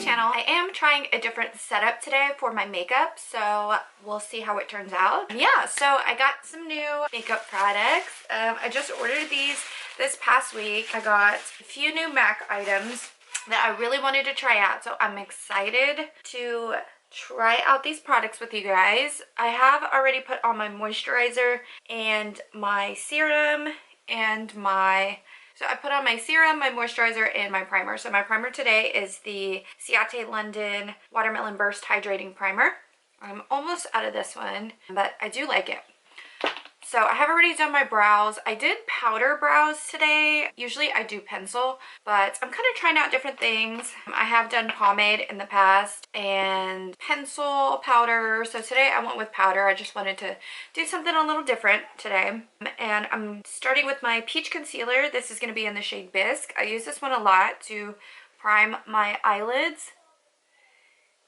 channel. I am trying a different setup today for my makeup, so we'll see how it turns out. Yeah, so I got some new makeup products. I just ordered these this past week. I got a few new MAC items that I really wanted to try out, so I'm excited to try out these products with you guys. I have already put on my moisturizer and my serum and so I put on my serum, my moisturizer, and my primer. So my primer today is the Ciate London Watermelon Burst Hydrating Primer. I'm almost out of this one, but I do like it. So I have already done my brows. I did powder brows today. Usually I do pencil, but I'm kind of trying out different things. I have done pomade in the past and pencil, powder. So today I went with powder. I just wanted to do something a little different today. And I'm starting with my peach concealer. This is going to be in the shade Bisque. I use this one a lot to prime my eyelids.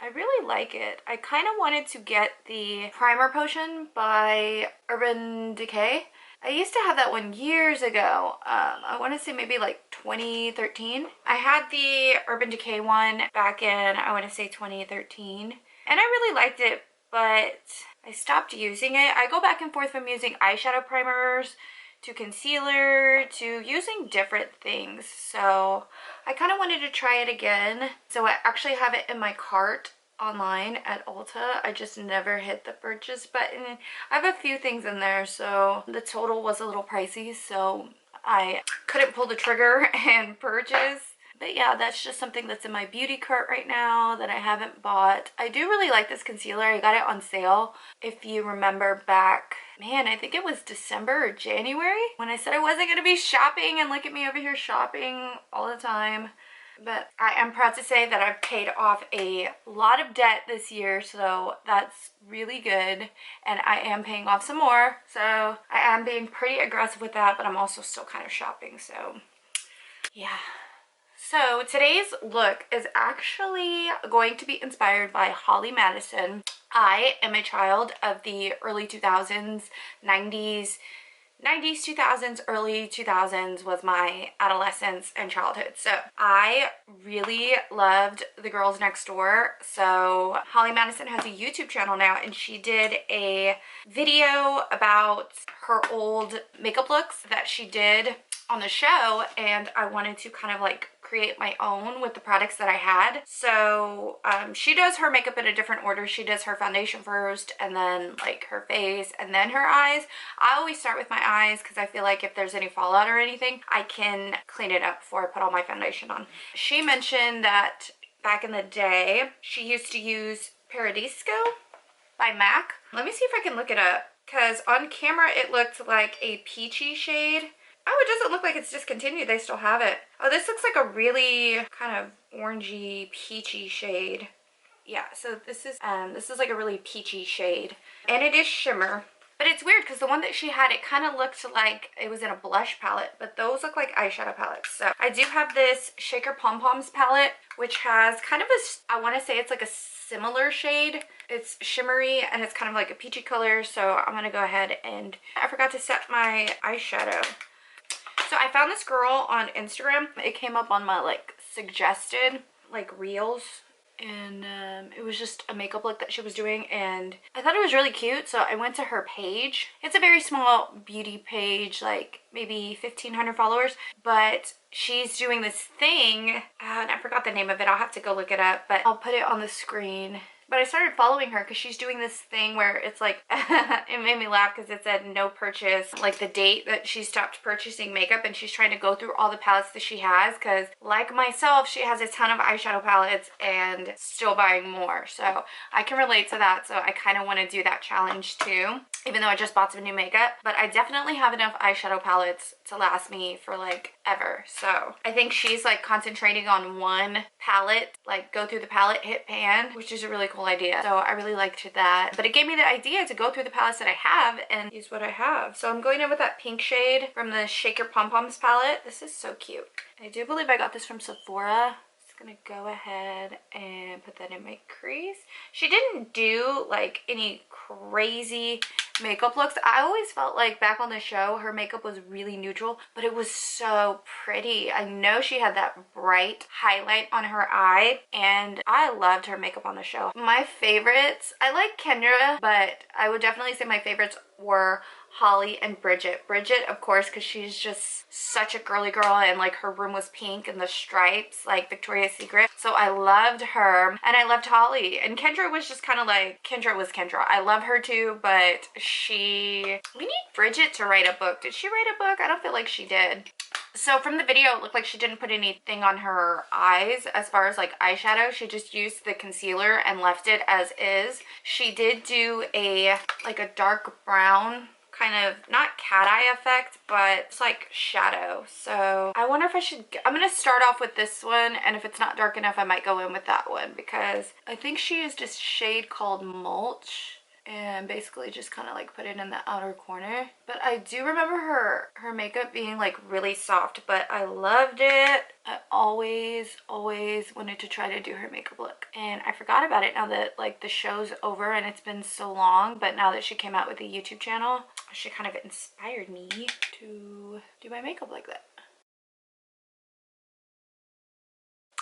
I really like it. I kind of wanted to get the Primer Potion by Urban Decay. I used to have that one years ago. I want to say maybe like 2013. I had the Urban Decay one back in, I want to say 2013. And I really liked it, but I stopped using it. I go back and forth from using eyeshadow primers to concealer to using different things, so I kind of wanted to try it again. So I actually have it in my cart online at Ulta. I just never hit the purchase button. I have a few things in there, so the total was a little pricey, so I couldn't pull the trigger and purchase. But yeah, that's just something that's in my beauty cart right now that I haven't bought. I do really like this concealer. I got it on sale. If you remember back, man, I think it was December or January when I said I wasn't going to be shopping, and look at me over here shopping all the time. But I am proud to say that I've paid off a lot of debt this year, so that's really good. And I am paying off some more, so I am being pretty aggressive with that, but I'm also still kind of shopping, so yeah. So today's look is actually going to be inspired by Holly Madison. I am a child of the early 2000s, 90s, 2000s, early 2000s was my adolescence and childhood. So I really loved the girls next door. So Holly Madison has a YouTube channel now, and she did a video about her old makeup looks that she did on the show, and I wanted to kind of like create my own with the products that I had. So she does her makeup in a different order. She does her foundation first, and then like her face, and then her eyes. I always start with my eyes because I feel like if there's any fallout or anything, I can clean it up before I put all my foundation on. She mentioned that back in the day she used to use Paradisco by MAC. Let me see if I can look it up, because on camera it looked like a peachy shade. Oh, it doesn't look like it's discontinued. They still have it. Oh, this looks like a really kind of orangey, peachy shade. Yeah, so this is like a really peachy shade. And it is shimmer. But it's weird because the one that she had, it kind of looked like it was in a blush palette. But those look like eyeshadow palettes. So I do have this Shaker Pom Poms palette, which has kind of a, I want to say it's like a similar shade. It's shimmery and it's kind of like a peachy color. So I'm going to go ahead and, I forgot to set my eyeshadow. So I found this girl on Instagram. It came up on my like suggested like reels, and it was just a makeup look that she was doing, and I thought it was really cute, so I went to her page. It's a very small beauty page, like maybe 1,500 followers, but she's doing this thing, and I forgot the name of it. I'll have to go look it up, but I'll put it on the screen. But I started following her because she's doing this thing where it's like, it made me laugh because it said no purchase, like the date that she stopped purchasing makeup, and she's trying to go through all the palettes that she has because, like myself, she has a ton of eyeshadow palettes and still buying more. So I can relate to that, so I kind of want to do that challenge too, even though I just bought some new makeup. But I definitely have enough eyeshadow palettes to last me for like ever. So I think she's like concentrating on one palette, like go through the palette, hit pan, which is a really cool idea. So I really liked that. But it gave me the idea to go through the palettes that I have and use what I have. So I'm going in with that pink shade from the Shaker Pom Poms palette. This is so cute. I do believe I got this from Sephora. Just gonna go ahead and put that in my crease. She didn't do like any crazy makeup looks. I always felt like back on the show her makeup was really neutral, but it was so pretty. I know she had that bright highlight on her eye, and I loved her makeup on the show. My favorites, I like Kendra, but I would definitely say my favorites were Holly and Bridget. Bridget, of course, because she's just such a girly girl, and like her room was pink and the stripes like Victoria's Secret, so I loved her. And I loved Holly, and Kendra was just kind of like, Kendra was Kendra. I love her too, but we need Bridget to write a book. Did she write a book? I don't feel like she did. So from the video, it looked like she didn't put anything on her eyes as far as like eyeshadow. She just used the concealer and left it as is. She did do a like a dark brown kind of, not cat eye effect, but it's like shadow. So I wonder if I should, I'm gonna start off with this one, and if it's not dark enough I might go in with that one, because I think she used a shade called Mulch and basically just kind of like put it in the outer corner. But I do remember her makeup being like really soft, but I loved it. I always wanted to try to do her makeup look, and I forgot about it now that like the show's over and it's been so long. But now that she came out with a YouTube channel, she kind of inspired me to do my makeup like that.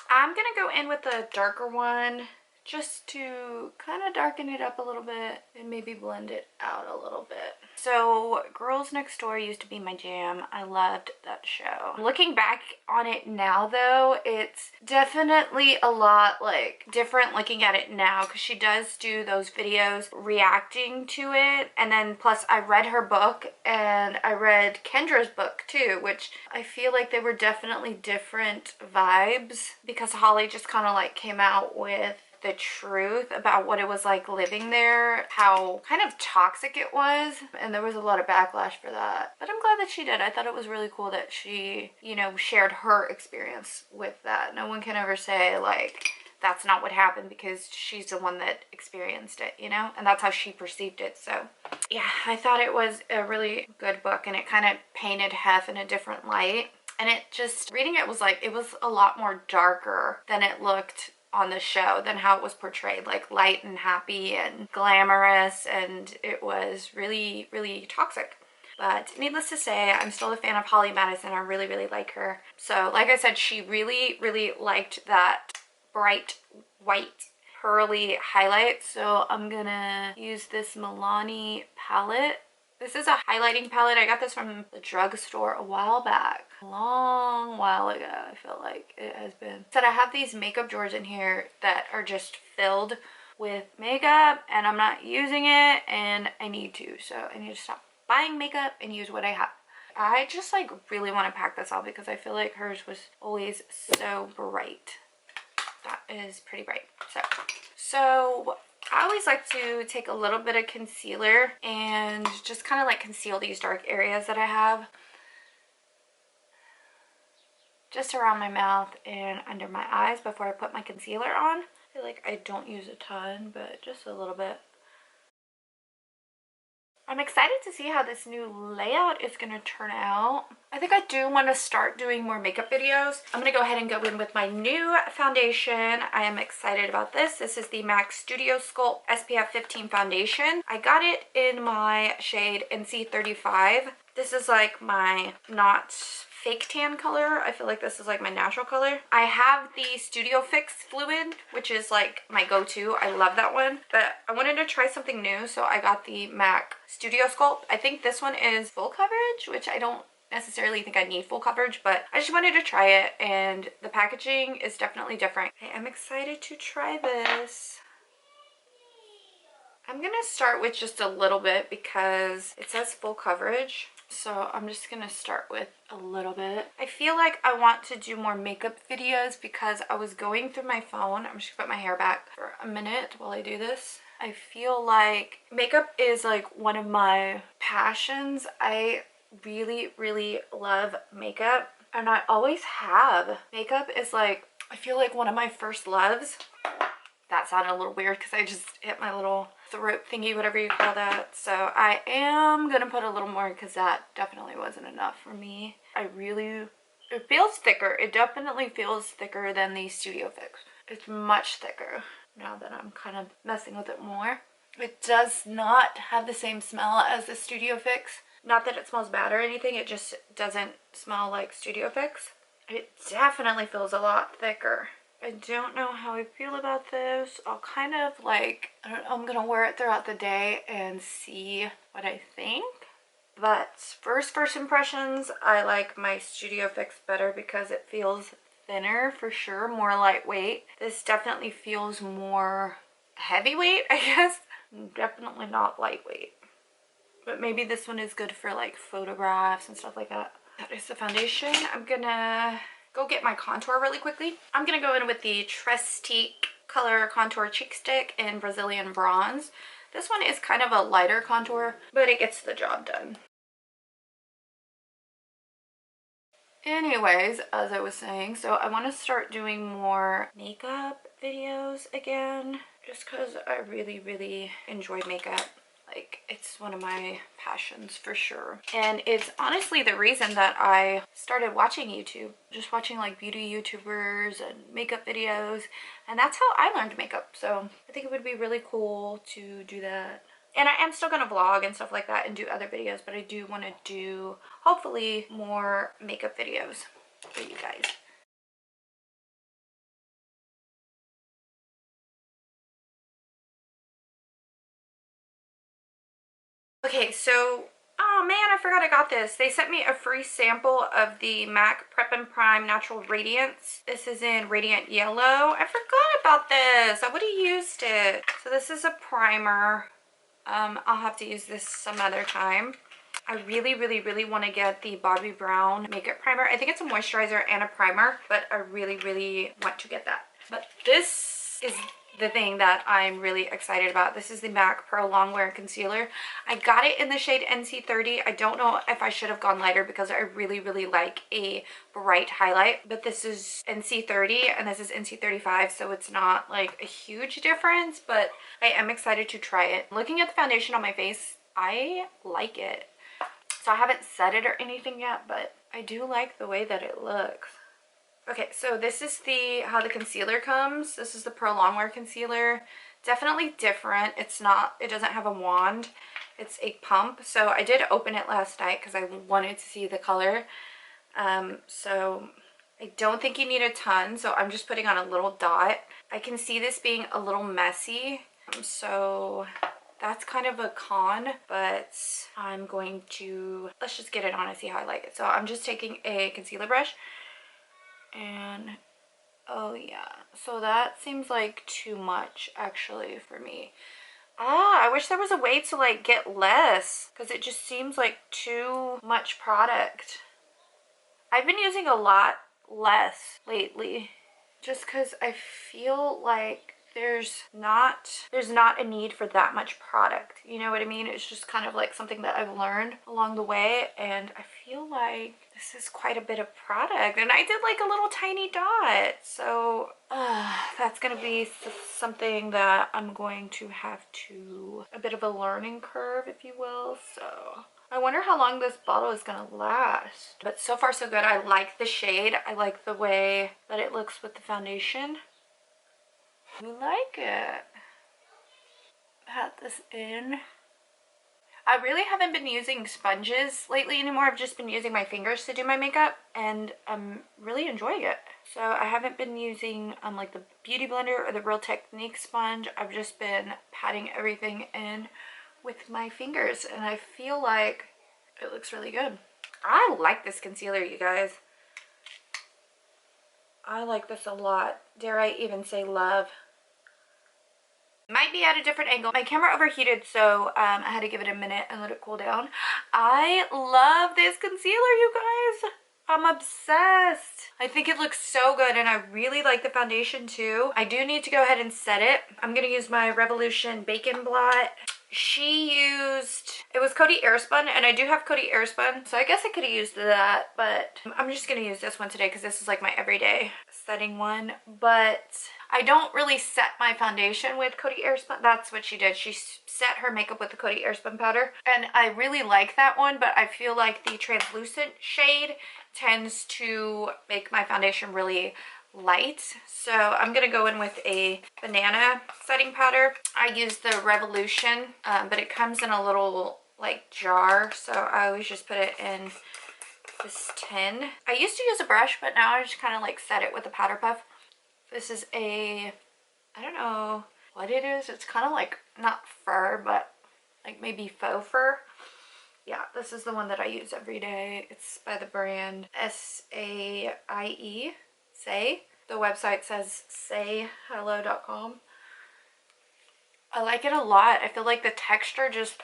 I'm gonna go in with a darker one just to kind of darken it up a little bit and maybe blend it out a little bit. So Girls Next Door used to be my jam. I loved that show. Looking back on it now though, it's definitely a lot like different looking at it now, because she does do those videos reacting to it. And then plus I read her book and I read Kendra's book too, which I feel like they were definitely different vibes, because Holly just kind of like came out with the truth about what it was like living there, how kind of toxic it was, and there was a lot of backlash for that. But I'm glad that she did. I thought it was really cool that she, you know, shared her experience with that. No one can ever say like that's not what happened, because she's the one that experienced it, you know, and that's how she perceived it. So yeah, I thought it was a really good book, and it kind of painted Hef in a different light. And it just, reading it was like, it was a lot more darker than it looked on the show, than how it was portrayed, like light and happy and glamorous, and it was really toxic. But needless to say, I'm still a fan of Holly Madison. I really like her. So like I said, she really liked that bright white pearly highlight. So I'm gonna use this Milani palette. This is a highlighting palette. I got this from the drugstore a while back. A long while ago, I feel like it has been. So I have these makeup drawers in here that are just filled with makeup, and I'm not using it, and I need to. So I need to stop buying makeup and use what I have. I just like really want to pack this out because I feel like hers was always so bright. That is pretty bright. So I always like to take a little bit of concealer and just kind of like conceal these dark areas that I have. Just around my mouth and under my eyes before I put my concealer on. I feel like I don't use a ton, but just a little bit. I'm excited to see how this new layout is going to turn out. I think I do want to start doing more makeup videos. I'm going to go ahead and go in with my new foundation. I am excited about this. This is the MAC Studio Sculpt SPF 15 foundation. I got it in my shade NC35. This is like my not fake tan color. I feel like this is like my natural color. I have the Studio Fix fluid, which is like my go-to. I love that one, but I wanted to try something new, so I got the MAC Studio Sculpt. I think this one is full coverage, which I don't necessarily think I need full coverage, but I just wanted to try it, and the packaging is definitely different. I am excited to try this. I'm gonna start with just a little bit because it says full coverage. So I'm just gonna start with a little bit. I feel like I want to do more makeup videos because I was going through my phone. I'm just gonna put my hair back for a minute while I do this. I feel like makeup is like one of my passions. I really love makeup, and I always have. Makeup is like, I feel like one of my first loves. That sounded a little weird because I just hit my little throat thingy, whatever you call that. So I am gonna put a little more because that definitely wasn't enough for me. It feels thicker. It definitely feels thicker than the Studio Fix. It's much thicker now that I'm kind of messing with it more. It does not have the same smell as the Studio Fix. Not that it smells bad or anything, it just doesn't smell like Studio Fix. It definitely feels a lot thicker. I don't know how I feel about this. I'll kind of like, I don't know, I'm gonna wear it throughout the day and see what I think. But first impressions, I like my Studio Fix better because it feels thinner for sure, more lightweight. This definitely feels more heavyweight, I guess. Definitely not lightweight. But maybe this one is good for like photographs and stuff like that. That is the foundation. I'm gonna go get my contour really quickly. I'm gonna go in with the Trestique Color Contour Cheek Stick in Brazilian Bronze. This one is kind of a lighter contour, but it gets the job done. Anyways, as I was saying, so I want to start doing more makeup videos again, just because I really enjoy makeup. Like, it's one of my passions for sure. And it's honestly the reason that I started watching YouTube. Just watching like beauty YouTubers and makeup videos. And that's how I learned makeup. So I think it would be really cool to do that. And I am still going to vlog and stuff like that and do other videos. But I do want to do, hopefully, more makeup videos for you guys. Okay, so, oh man, I forgot I got this. They sent me a free sample of the MAC Prep and Prime Natural Radiance. This is in Radiant Yellow. I forgot about this. I would have used it. So this is a primer. I'll have to use this some other time. I really want to get the Bobbi Brown makeup primer. I think it's a moisturizer and a primer, but I really want to get that. But this is the thing that I'm really excited about. This is the MAC Pro Longwear Concealer. I got it in the shade NC30. I don't know if I should have gone lighter because I really like a bright highlight, but this is NC30 and this is NC35, so it's not like a huge difference, but I am excited to try it. Looking at the foundation on my face, I like it. So I haven't set it or anything yet, but I do like the way that it looks. Okay, so this is how the concealer comes. This is the Pro Longwear Concealer. Definitely different. It doesn't have a wand. It's a pump. So I did open it last night because I wanted to see the color. So I don't think you need a ton. So I'm just putting on a little dot. I can see this being a little messy. So that's kind of a con, but I'm going to, let's just get it on and see how I like it. So I'm just taking a concealer brush. And oh yeah, so that seems like too much actually for me. I wish there was a way to like get less, because it just seems like too much product. I've been using a lot less lately just because I feel like there's not a need for that much product, you know what I mean? It's just kind of like something that I've learned along the way, and I feel like this is quite a bit of product, and I did like a little tiny dot, so that's gonna be something that I'm going to have to, a bit of a learning curve, if you will. So I wonder how long this bottle is gonna last, but so far so good. I like the shade. I like the way that it looks with the foundation. I like it. Pat this in. I really haven't been using sponges lately anymore. I've just been using my fingers to do my makeup, and I'm really enjoying it. So I haven't been using like the Beauty Blender or the Real Technique sponge. I've just been patting everything in with my fingers, and I feel like it looks really good. I like this concealer, you guys. I like this a lot. Dare I even say love. Might be at a different angle. My camera overheated, so I had to give it a minute and let it cool down. I love this concealer, you guys. I'm obsessed. I think it looks so good, and I really like the foundation too. I do need to go ahead and set it. I'm gonna use my Revolution Bacon Blot. She used, it was Coty Airspun, and I do have Coty Airspun, so I guess I could have used that, but I'm just gonna use this one today because this is like my everyday setting one. But I don't really set my foundation with Coty Airspun. That's what she did. She set her makeup with the Coty Airspun powder, and I really like that one, but I feel like the translucent shade tends to make my foundation really light. So I'm gonna go in with a banana setting powder. I use the Revolution, but it comes in a little like jar, so I always just put it in this tin. I used to use a brush, but now I just kind of like set it with a powder puff. This is a, I don't know what it is. It's kind of like not fur, but like maybe faux fur. Yeah, this is the one that I use every day. It's by the brand SAIE, Say. The website says sayhello.com. I like it a lot. I feel like the texture just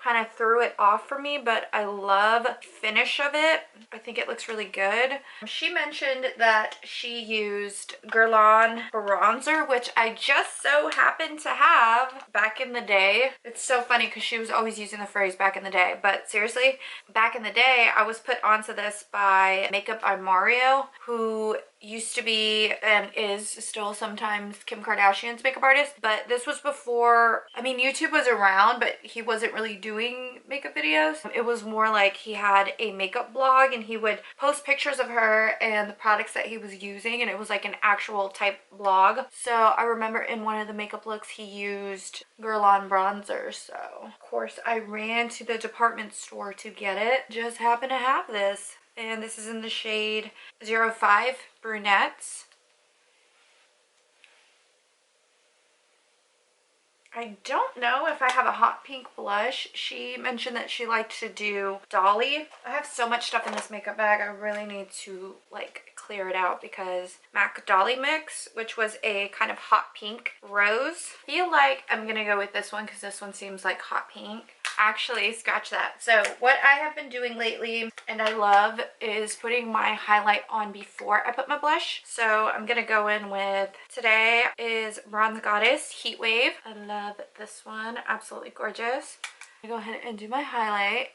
kind of threw it off for me, but I love the finish of it. I think it looks really good. She mentioned that she used Guerlain Bronzer, which I just so happened to have back in the day. It's so funny because she was always using the phrase back in the day, but seriously, back in the day, I was put onto this by Makeup by Mario, who used to be and is still sometimes Kim Kardashian's makeup artist, but this was before, I mean, YouTube was around, but he wasn't really doing makeup videos. It was more like he had a makeup blog and he would post pictures of her and the products that he was using, and it was like an actual type blog. So I remember in one of the makeup looks he used Guerlain Bronzer, so of course I ran to the department store to get it. Just happened to have this. And this is in the shade 05 Brunettes. I don't know if I have a hot pink blush. She mentioned that she liked to do Dolly. I have so much stuff in this makeup bag. I really need to like clear it out because MAC Dolly Mix, which was a kind of hot pink rose. I feel like I'm gonna go with this one because this one seems like hot pink. Actually, scratch that. So what I have been doing lately and I love is putting my highlight on before I put my blush. So I'm gonna go in with, today is Bronze Goddess Heat Wave. I love this one, absolutely gorgeous. I'm gonna go ahead and do my highlight.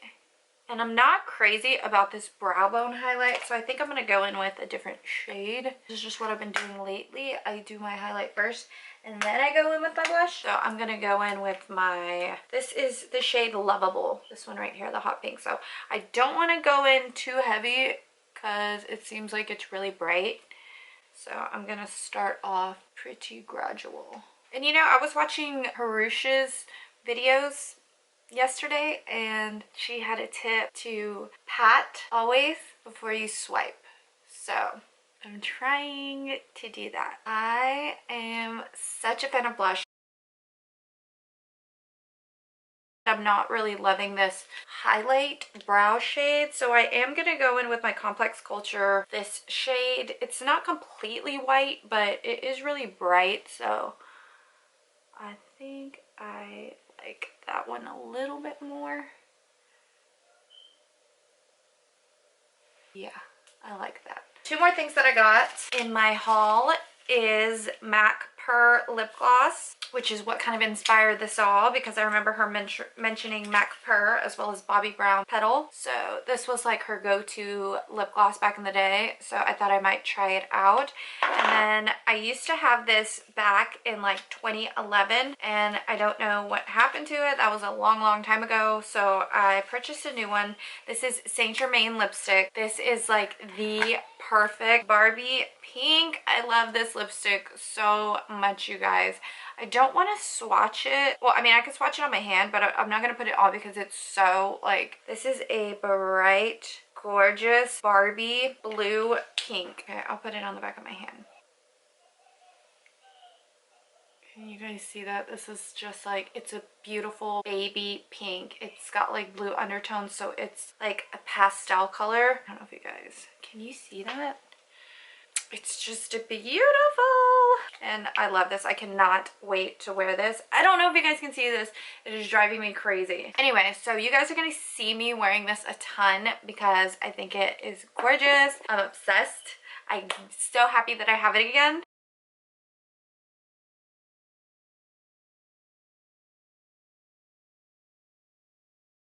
And I'm not crazy about this brow bone highlight, so I think I'm gonna go in with a different shade. This is just what I've been doing lately. I do my highlight first and then I go in with my blush. So I'm gonna go in with my, this is the shade Lovable, this one right here, the hot pink. So I don't want to go in too heavy because it seems like it's really bright. So I'm gonna start off pretty gradual. And you know, I was watching Harush's videos yesterday and she had a tip to pat always before you swipe. So I'm trying to do that. I am such a fan of blush. I'm not really loving this highlight brow shade, so I am going to go in with my Complex Culture, this shade. It's not completely white, but it is really bright, so I think I like that one a little bit more. Yeah, I like that. Two more things that I got in my haul is MAC Pur Lip Gloss, which is what kind of inspired this all because I remember her mentioning MAC Pur as well as Bobbi Brown Petal. So this was like her go-to lip gloss back in the day, so I thought I might try it out. And then I used to have this back in like 2011 and I don't know what happened to it. That was a long time ago, so I purchased a new one. This is Saint Germain lipstick. This is like the perfect Barbie pink. I love this lipstick so much, you guys. I don't want to swatch it. Well, I mean, I can swatch it on my hand, but I'm not going to put it on because it's so like, this is a bright, gorgeous Barbie blue pink. Okay, I'll put it on the back of my hand. Can you guys see that? This is just like, it's a beautiful baby pink. It's got like blue undertones, so it's like a pastel color. I don't know if you guys, can you see that? It's just beautiful. And I love this. I cannot wait to wear this. I don't know if you guys can see this. It is driving me crazy. Anyway, so you guys are going to see me wearing this a ton because I think it is gorgeous. I'm obsessed. I'm so happy that I have it again.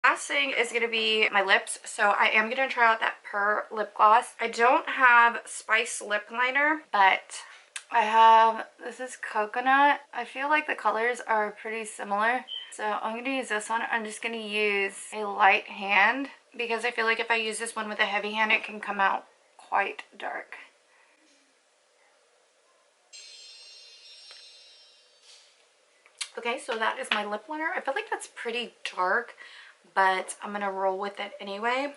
Last thing is going to be my lips, so I am going to try out that Pur lip gloss. I don't have Spice lip liner, but I have, this is coconut. I feel like the colors are pretty similar, so I'm going to use this one. I'm just going to use a light hand because I feel like if I use this one with a heavy hand, it can come out quite dark. Okay, so that is my lip liner. I feel like that's pretty dark, but I'm gonna roll with it anyway.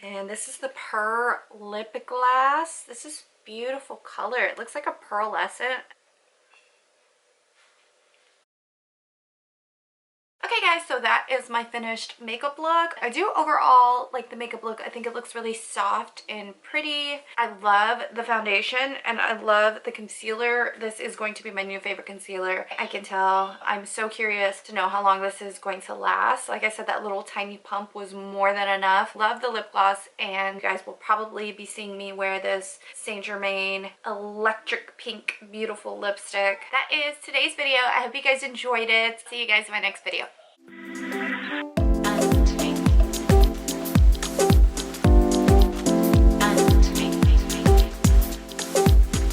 And this is the Pur Lip Glass. This is beautiful color. It looks like a pearlescent. Okay guys, so that is my finished makeup look. I do overall like the makeup look. I think it looks really soft and pretty. I love the foundation and I love the concealer. This is going to be my new favorite concealer. I can tell. I'm so curious to know how long this is going to last. Like I said, that little tiny pump was more than enough. Love the lip gloss, and you guys will probably be seeing me wear this Saint Germain electric pink beautiful lipstick. That is today's video. I hope you guys enjoyed it. See you guys in my next video.